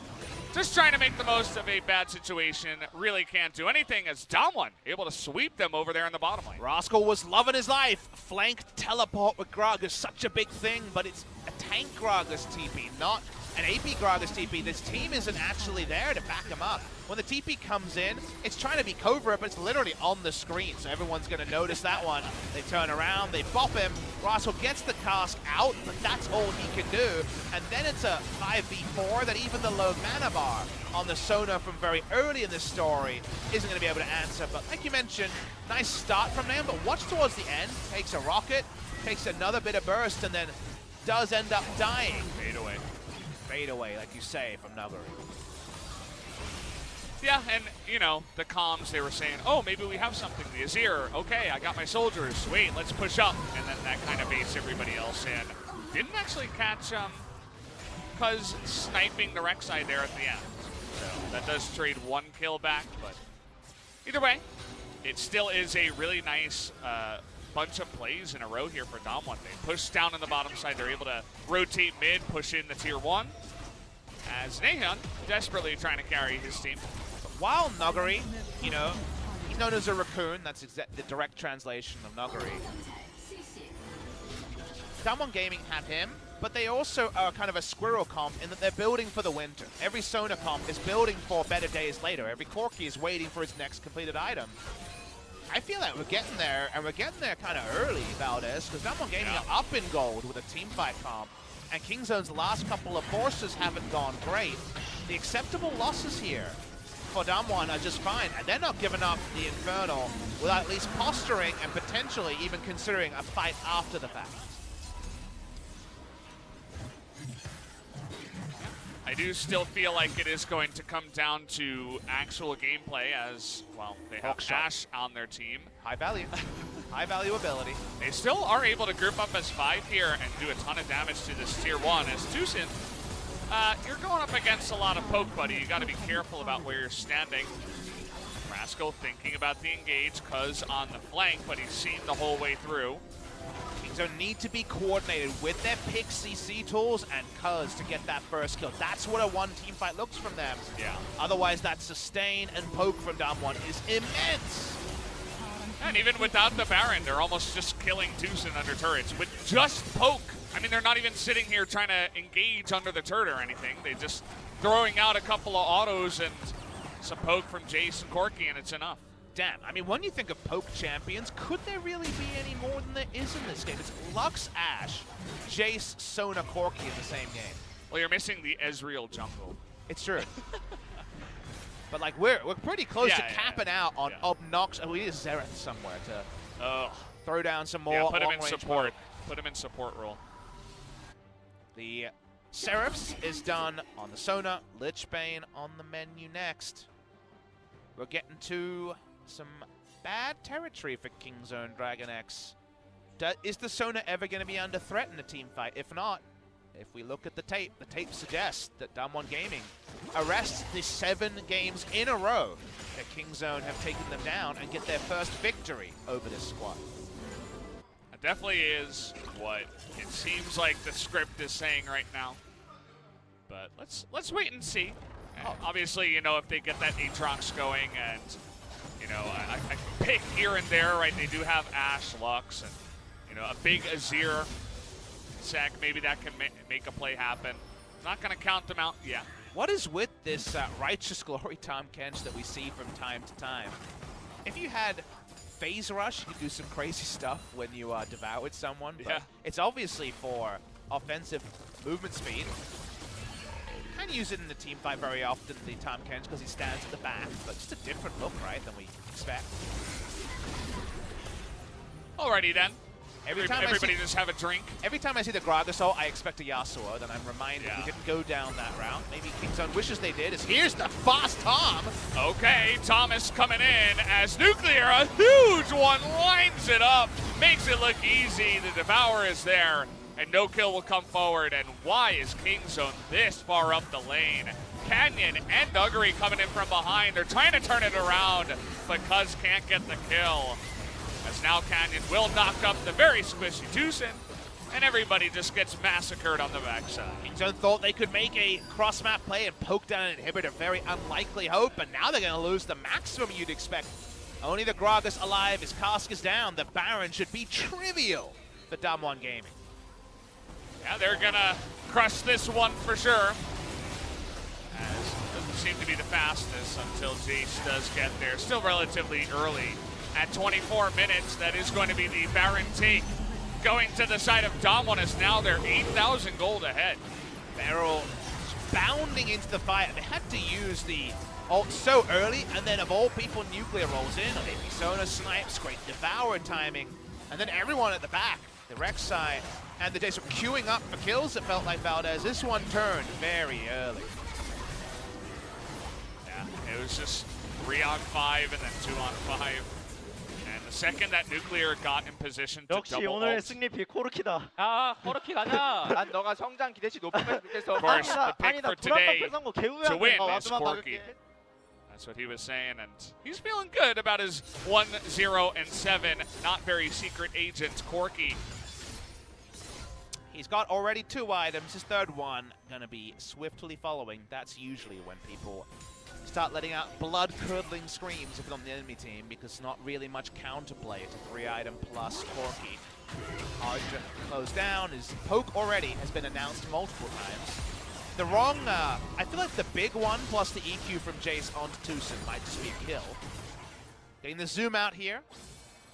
just trying to make the most of a bad situation. Really can't do anything, as DAMWON able to sweep them over there in the bottom lane. Rascal was loving his life. Flanked teleport with Gragas, such a big thing, but it's a tank Gragas TP, not And AP Gragas TP, this team isn't actually there to back him up. When the TP comes in, it's trying to be covert, but it's literally on the screen, so everyone's going to notice that one. They turn around, they bop him. Rascal gets the cask out, but that's all he can do. And then it's a 5v4 that even the low mana bar on the Sona from very early in this story isn't going to be able to answer. But like you mentioned, nice start from them, but watch towards the end. Takes a rocket, takes another bit of burst, and then does end up dying. Fade away. Fade away, like you say, from Nuguri. Yeah, and, you know, the comms, they were saying, oh, maybe we have something. The Azir, okay, I got my soldiers. Wait, let's push up. And then that kind of baits everybody else in. Didn't actually catch Cuzz sniping the Rek'Sai there at the end. So that does trade one kill back, but either way, it still is a really nice bunch of plays in a row here for DAMWON. They push down on the bottom side. They're able to rotate mid, push in the tier 1. As Naehyun desperately trying to carry his team. While Nuguri, you know, he's known as a raccoon. That's the direct translation of Nuguri. DWG Gaming have him, but they also are kind of a squirrel comp in that they're building for the winter. Every Sona comp is building for better days later. Every Corki is waiting for its next completed item. I feel like we're getting there, and we're getting there kind of early, Valdez, because DWG Gaming are up in gold with a teamfight comp, and Kingzone's last couple of forces haven't gone great. The acceptable losses here for DAMWON are just fine, and they're not giving up the Infernal without at least posturing and potentially even considering a fight after the fact. I do still feel like it is going to come down to actual gameplay as, well, they have Ashe on their team. High value. High value ability. They still are able to group up as 5 here and do a ton of damage to this tier 1. As TusiN, you're going up against a lot of poke, buddy. You got to be careful about where you're standing. Rascal thinking about the engage, Cuzz on the flank, but he's seen the whole way through. Kingzone need to be coordinated with their pick CC tools and Cuzz to get that first kill. That's what a one team fight looks from them. Yeah. Otherwise, that sustain and poke from DAMWON is immense. And even without the Baron, they're almost just killing TusiN under turrets with just poke. I mean, they're not even sitting here trying to engage under the turret or anything. They're just throwing out a couple of autos and some poke from Jace and Corki, and it's enough. Damn, I mean, when you think of poke champions, could there really be any more than there is in this game? It's Lux, Ashe, Jace, Sona, Corki in the same game. Well, you're missing the Ezreal jungle. It's true. But like we're pretty close to capping out on obnoxious. We need a Xerath somewhere to throw down some more. Yeah, put him in support. Put him in support role. The Seraphs is done on the Sona. Lichbane on the menu next. We're getting to some bad territory for Kingzone Dragon X. Is the Sona ever going to be under threat in a team fight? If not, if we look at the tape suggests that DWG Gaming arrests the 7 games in a row that Kingzone have taken them down and get their first victory over this squad. It definitely is what it seems like the script is saying right now. But let's wait and see. Obviously, you know, if they get that Aatrox going and, you know, I pick here and there, right? They do have Ashe, Lux, and, you know, a big Azir sec. Maybe that can make a play happen. Not going to count them out yet. What is with this Righteous Glory Tahm Kench that we see from time to time? If you had Phase Rush, you could do some crazy stuff when you devoured someone. But it's obviously for offensive movement speed. Kind of use it in the team fight very often, the Tahm Kench, because he stands at the back, but just a different look, right, than we expect. Alrighty then. Everybody just have a drink. Every time I see the Gragas ult, I expect a Yasuo, then I'm reminded we didn't go down that route. Maybe Kingzone wishes they did. Here's the fast Tom. Okay, Thomas coming in as Nuclear, a huge one, lines it up, makes it look easy. The Devour is there. And no kill will come forward. And why is Kingzone this far up the lane? Canyon and Nuguri coming in from behind. They're trying to turn it around, but Cuzz can't get the kill. As now Canyon will knock up the very squishy TusiN, and everybody just gets massacred on the backside. Kingzone thought they could make a cross-map play and poke down an inhibitor. Very unlikely hope, but now they're going to lose the maximum you'd expect. Only the Gragas alive. His cask is down. The Baron should be trivial for DWG Gaming. Yeah, they're gonna crush this one for sure. As it doesn't seem to be the fastest until Jace does get there. Still relatively early. At 24 minutes, that is going to be the Baron take. Going to the side of DAMWON as now they're 8,000 gold ahead. BeryL bounding into the fight. They had to use the ult so early, and then of all people, Nuclear rolls in. AP Sona snipes, great Devourer timing, and then everyone at the back, the Rek'Sai and the Jace were queuing up for kills, it felt like Valdez. This one turned very early. Yeah, it was just 3-on-5 and then 2-on-5. And the second that Nuclear got in position to 역시 double 오늘의 ult, 승리피 코르키다. 아, 코르키 가자. 난 너가 성장 기대치 높으면 좋겠어. Of course, the pick 아니다, for today 불안감 거 개우야. to win is Corky. That's what he was saying, and he's feeling good about his 1-0-7, not very secret agent, Corky. He's got already 2 items, his third one gonna be swiftly following. That's usually when people start letting out blood-curdling screams if it's on the enemy team, because it's not really much counterplay to 3-item plus Corky. Hard to close down. His poke already has been announced multiple times. The wrong, I feel like the big one plus the EQ from Jace onto TusiN might just be a kill. Getting the zoom out here.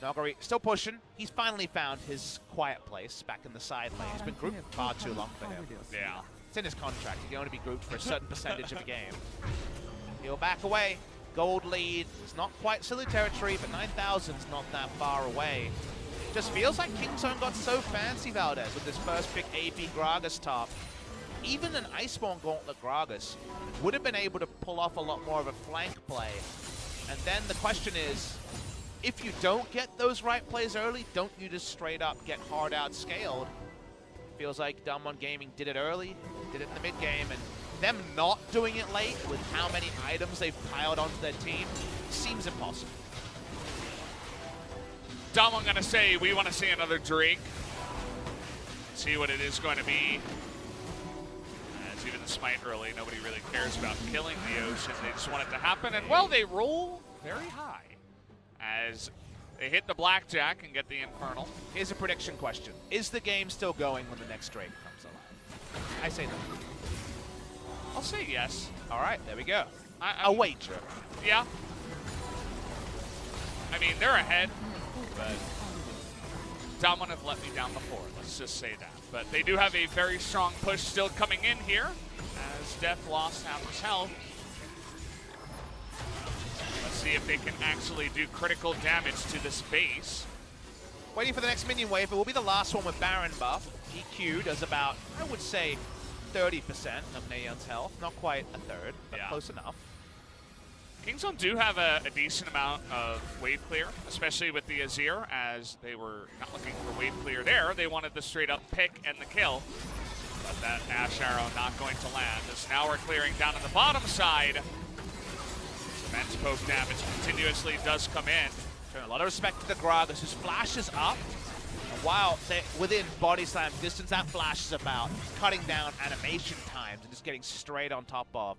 Nuguri still pushing. He's finally found his quiet place back in the side lane. He's been grouped far too long for him. Yeah. It's in his contract. He can only be grouped for a certain percentage of a game. He'll back away. Gold lead. It's not quite silly territory, but 9,000's not that far away. Just feels like Kingzone got so fancy, Valdez, with this first pick AP Gragas top. Even an Iceborne Gauntlet Gragas would have been able to pull off a lot more of a flank play. And then the question is, if you don't get those right plays early, don't you just straight up get hard outscaled? Feels like DWG Gaming did it early, did it in the mid game, and them not doing it late with how many items they've piled onto their team seems impossible. DWG gonna say we want to see another Drake. See what it is going to be. As even the smite early, nobody really cares about killing the ocean. They just want it to happen, and well, they roll very high as they hit the blackjack and get the infernal. Here's a prediction question. Is the game still going when the next Drake comes alive? I say no. I'll say yes. All right, there we go. A wager. Yeah. I mean, they're ahead, but DWG have let me down before, let's just say that. But they do have a very strong push still coming in here, as Deft lost half his health. Let's see if they can actually do critical damage to this base. Waiting for the next minion wave. It will be the last one with Baron buff. EQ does about, I would say, 30% of Naehyun's health. Not quite a third, but yeah, close enough. Kingzone do have a decent amount of wave clear, especially with the Azir, as they were not looking for wave clear there. They wanted the straight up pick and the kill. But that Ash Arrow not going to land, as now we're clearing down on the bottom side. Immense poke damage continuously does come in. Showing a lot of respect to the Gragas, whose flashes up. And while they're within body slam distance, that flash is about cutting down animation times and just getting straight on top of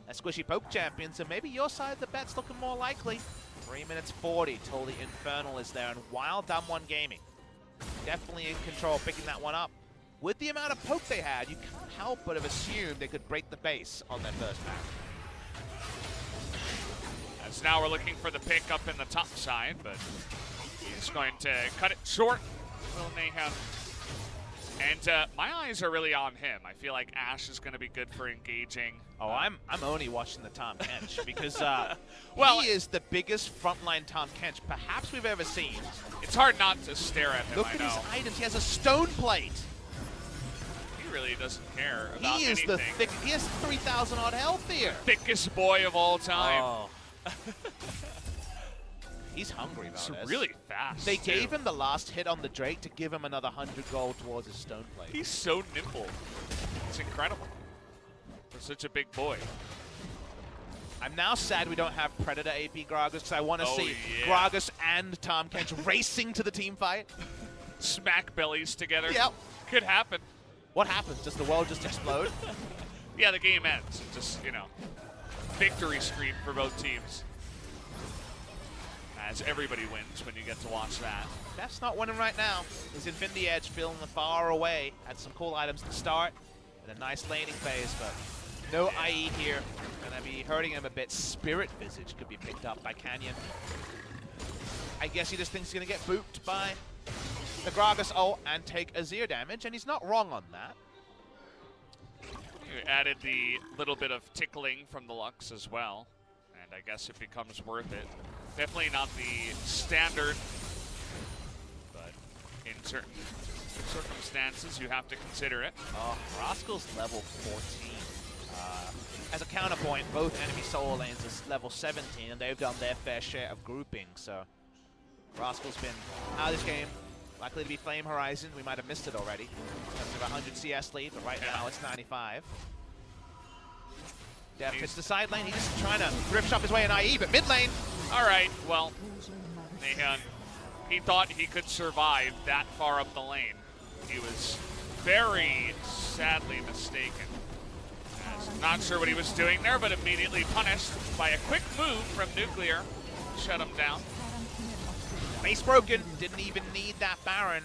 a squishy poke champion. So maybe your side of the bet's looking more likely. 3 minutes 40 till the Infernal is there. And while DWG Gaming definitely in control, picking that one up, with the amount of poke they had, you can't help but have assumed they could break the base on their first match. As now we're looking for the pick up in the top side, but he's going to cut it short. Will Naehyun. And my eyes are really on him. I feel like Ash is going to be good for engaging. Oh, I'm only watching the Tahm Kench because well, he is the biggest frontline Tahm Kench perhaps we've ever seen. It's hard not to stare at him. Look at his items. He has a stone plate. He really doesn't care about He is anything. the thick. He has 3,000 odd health here. Thickest boy of all time. Oh. He's hungry about It's this. really fast. They too. gave him the last hit on the Drake to give him another 100 gold towards his stone plate. He's so nimble. It's incredible for such a big boy. I'm now sad we don't have Predator AP Gragas because I want to see yeah. Gragas and Tahm Kench racing to the team fight. Smack bellies together. Yep. Could happen. What happens? Does the world just explode? Yeah, the game ends. It just, you know, victory screen for both teams. As everybody wins when you get to watch that. Deft's not winning right now. His Infinity Edge feeling far away. Had some cool items to start. in a nice laning phase, but no IE here. Gonna be hurting him a bit. Spirit Visage could be picked up by Canyon. I guess he just thinks he's gonna get booped by the Gragas ult and take Azir damage, and he's not wrong on that. You added the little bit of tickling from the Lux as well, and I guess it becomes worth it. Definitely not the standard, but in certain circumstances you have to consider it. Oh, Rascal's level 14. As a counterpoint, both enemy solo lanes is level 17, and they've done their fair share of grouping, so Rascal's been out of this game. Likely to be Flame Horizon. We might have missed it already. In terms of 100 CS lead, but right now it's 95. Deft hits the side lane. He's just trying to thrift shop his way in IE, but mid lane. All right, well, Naehyun, he thought he could survive that far up the lane. He was very sadly mistaken. Not sure what he was doing there, but immediately punished by a quick move from Nuclear. Shut him down. Base broken. Didn't even need that Baron.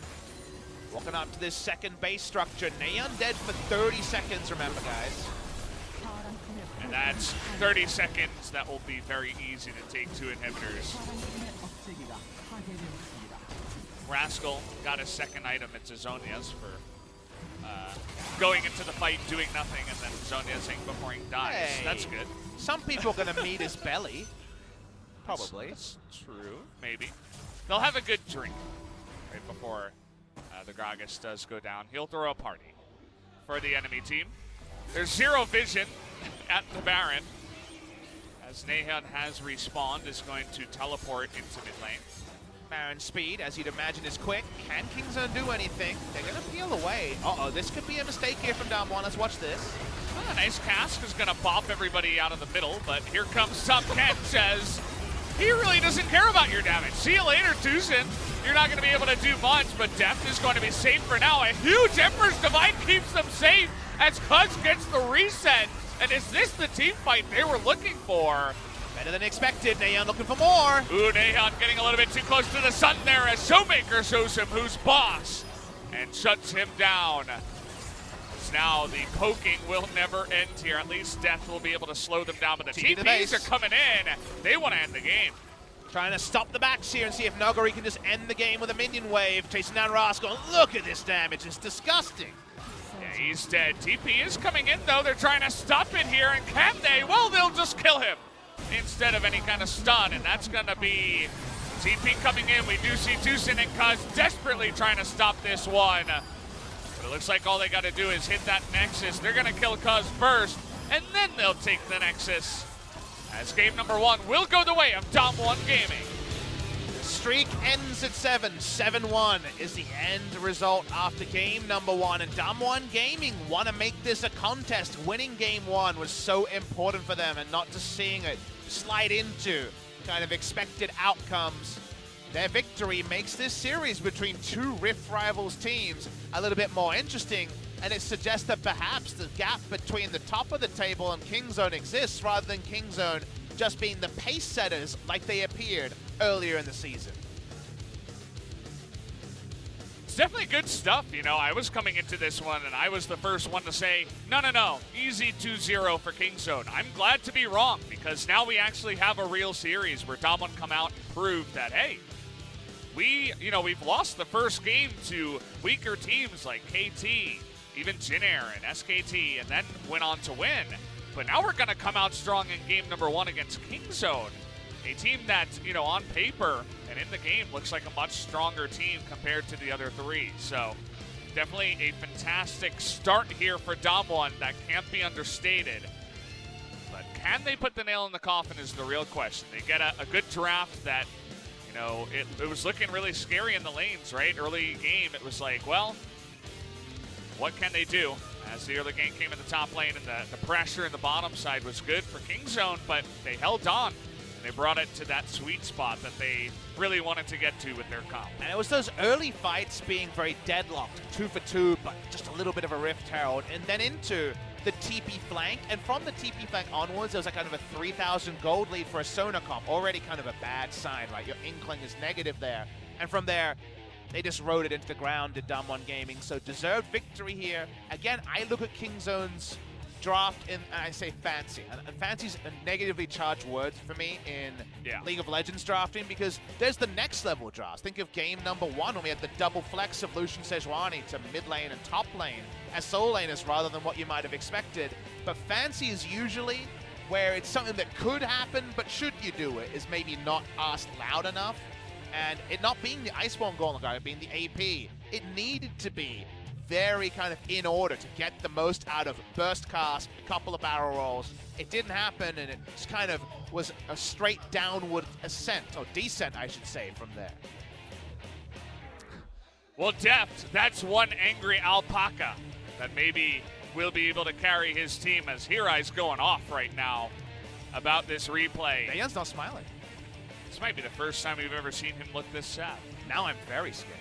Walking up to this second base structure. Naehyun dead for 30 seconds, remember, guys. And that's 30 seconds. That will be very easy to take 2 inhibitors. Rascal got a second item. It's Azonia's for going into the fight, doing nothing, and then Zonia's ink before he dies. Hey. That's good. Some people are going to meet his belly. Probably. That's true. Maybe. They'll have a good drink right before the Gragas does go down. He'll throw a party for the enemy team. There's zero vision at the Baron, as Naehyun has respawned, is going to teleport into mid lane. Baron's speed, as you'd imagine, is quick. Can KingZone do anything? They're going to peel away. Uh-oh, this could be a mistake here from DAMWON. Let's watch this. A nice cast is going to bop everybody out of the middle, but here comes Top Kench as he really doesn't care about your damage. See you later, TusiN. You're not going to be able to do much, but Deft is going to be safe for now. A huge Emperor's Divide keeps them safe as Cuzz gets the reset. And is this the team fight they were looking for? Better than expected. Naehyun looking for more. Ooh, Naehyun getting a little bit too close to the sun there as ShowMaker shows him who's boss and shuts him down. As now the poking will never end here. At least Death will be able to slow them down, but the TPs are coming in. They want to end the game. Trying to stop the backs here and see if Nuguri can just end the game with a minion wave. Chasing down Rascal. Look at this damage. It's disgusting. Yeah, he's dead. TP is coming in, though. They're trying to stop it here, and can they? Well, they'll just kill him instead of any kind of stun, and that's going to be TP coming in. We do see TusiN and Cuzz desperately trying to stop this one. But it looks like all they got to do is hit that Nexus. They're going to kill Cuzz first, and then they'll take the Nexus. As game number 1 will go the way of DAMWON Gaming. The streak ends at 7. 7-1 is the end result after game number 1. And DAMWON Gaming want to make this a contest. Winning game 1 was so important for them, and not just seeing it slide into kind of expected outcomes. Their victory makes this series between 2 Rift Rivals teams a little bit more interesting, and it suggests that perhaps the gap between the top of the table and KingZone exists, rather than KingZone just being the pace setters like they appeared earlier in the season. It's definitely good stuff. You know, I was coming into this one and I was the first one to say, no, easy 2-0 for KingZone. I'm glad to be wrong, because now we actually have a real series where DAMWON come out and prove that, hey, we've lost the first game to weaker teams like KT, even Jinair and SKT, and then went on to win. But now we're going to come out strong in game number 1 against KingZone, a team that, on paper and in the game looks like a much stronger team compared to the other 3. So definitely a fantastic start here for DAMWON that can't be understated. But can they put the nail in the coffin is the real question. They get a good draft that, it was looking really scary in the lanes, right? Early game, it was like, well, what can they do? As the early game came in the top lane, and the pressure in the bottom side was good for KingZone, but they held on. And they brought it to that sweet spot that they really wanted to get to with their comp. And it was those early fights being very deadlocked, 2 for 2, but just a little bit of a Rift Herald, and then into the TP flank. And from the TP flank onwards, there was kind of a 3,000 gold lead for a Sona comp. Already kind of a bad sign, right? Your Inkling is negative there. And from there, They just rode it into the ground, did DAMWON Gaming, so deserved victory here. Again, I look at Kingzone's draft and I say fancy. And fancy's a negatively charged word for me in League of Legends drafting because there's the next level drafts. Think of game number 1 when we had the double flex of Lucian Sejuani to mid lane and top lane as solo laners rather than what you might have expected. But fancy is usually where it's something that could happen, but should you do it is maybe not asked loud enough. And it not being the Iceborne Golem Guy, being the AP, it needed to be very kind of in order to get the most out of burst cast, a couple of barrel rolls. It didn't happen, and it just kind of was a straight downward ascent, or descent, I should say, from there. Well, Deft, that's one angry alpaca that maybe will be able to carry his team as Hirai's going off right now about this replay. Naehyun's not smiling. This might be the first time we've ever seen him look this sad. Now I'm very scared.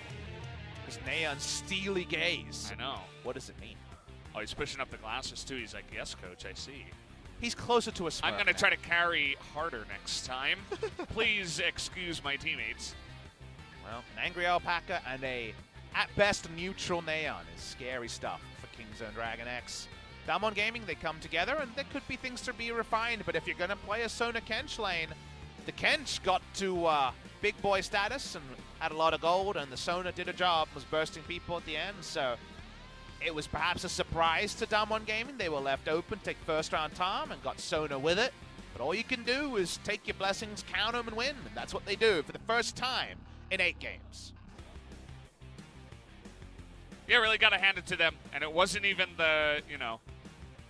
Because Naehyun's steely gaze. I know. What does it mean? Oh, he's pushing up the glasses too. He's like, yes, coach, I see. He's closer to a smirk. I'm going to try to carry harder next time. Please excuse my teammates. Well, an angry alpaca and a, at best, neutral Naehyun is scary stuff for Kingzone Dragon X. DAMWON Gaming, they come together, and there could be things to be refined, but if you're going to play a Sona Kench lane, the Kench got to big boy status and had a lot of gold, and the Sona did a job, was bursting people at the end, so it was perhaps a surprise to DAMWON Gaming. They were left open, take first round Tom, and got Sona with it. But all you can do is take your blessings, count them, and win, and that's what they do for the first time in 8 games. Yeah, really got to hand it to them, and it wasn't even the, you know,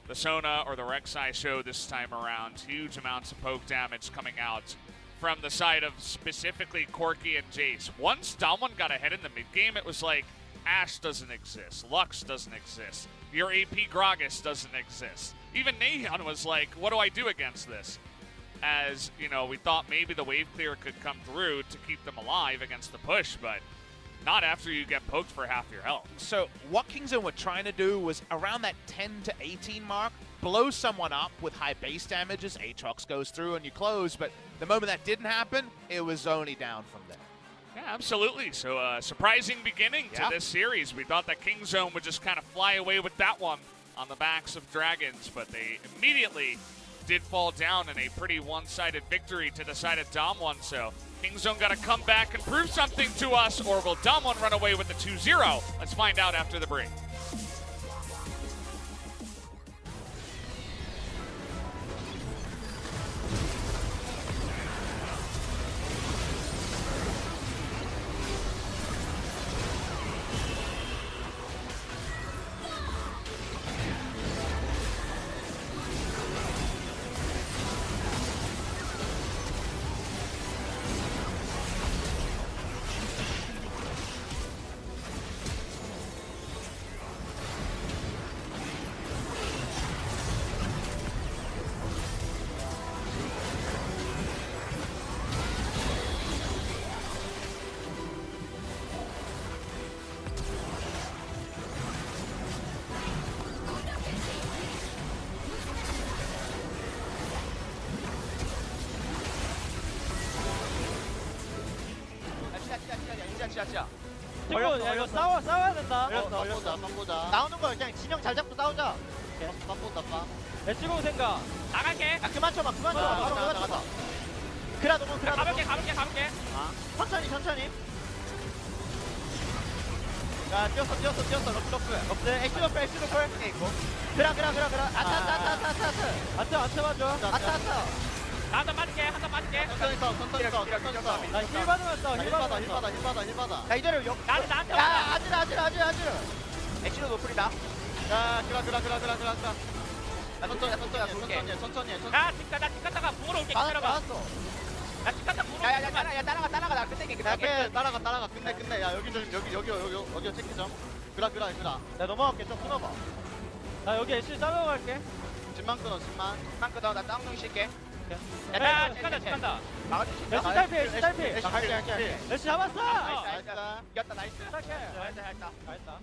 the Sona or the Rek'Sai show this time around. Huge amounts of poke damage coming out from the side of specifically Corki and Jace. Once DAMWON got ahead in the mid game, it was like Ashe doesn't exist, Lux doesn't exist, your AP Gragas doesn't exist. Even Naehyun was like, what do I do against this? As, you know, we thought maybe the wave clear could come through to keep them alive against the push, but not after you get poked for half your health. So what Kingzone were trying to do was around that 10 to 18 mark, blow someone up with high base damages, Aatrox goes through and you close, but the moment that didn't happen, it was only down from there. Yeah, absolutely. So a surprising beginning to this series. We thought that Kingzone would just kind of fly away with that one on the backs of Dragons, but they immediately did fall down in a pretty one-sided victory to the side of DAMWON. So Kingzone got to come back and prove something to us, or will DAMWON run away with the 2-0? Let's find out after the break. 시작. 친구, 야, 이거 싸워야 된다. 싸우자. 나오는 거야. 그냥 진영 잘 잡고 싸우자. 나빠. 야, 찍어온 생각. 나갈게. 야, 그만 쳐봐. 나가. 그라 너무 그라. 가볼게. 천천히. 야, 뛰었어. 럭스. 엑스 노플. 있고. 그라. 아트 맞아. 한잔 빠질게. 천천히 써. 나힐 받으면 힐 받아. 야, 이대로 나한테 야, 아질. 엑시로 노플이다. 야, 그라. 천천히. 나 집 갔다가 부으러 올게. 기다려봐. 알았어. 나 집 갔다 부으러 올게. 따라가. 나 끝낼게. 따라가. 끝내. 야, 여기 체크 좀. 그라. 나 넘어갈게. 좀 끊어봐. 나 여기 애쉬 싸우러 갈게. 집만 끊어. 나 땅둥이 쉴게. 야, 집 간다. 애쉬 딸피. 할게. 애쉬 잡았어. 나이스. 이겼다. 나이스. 잘했다.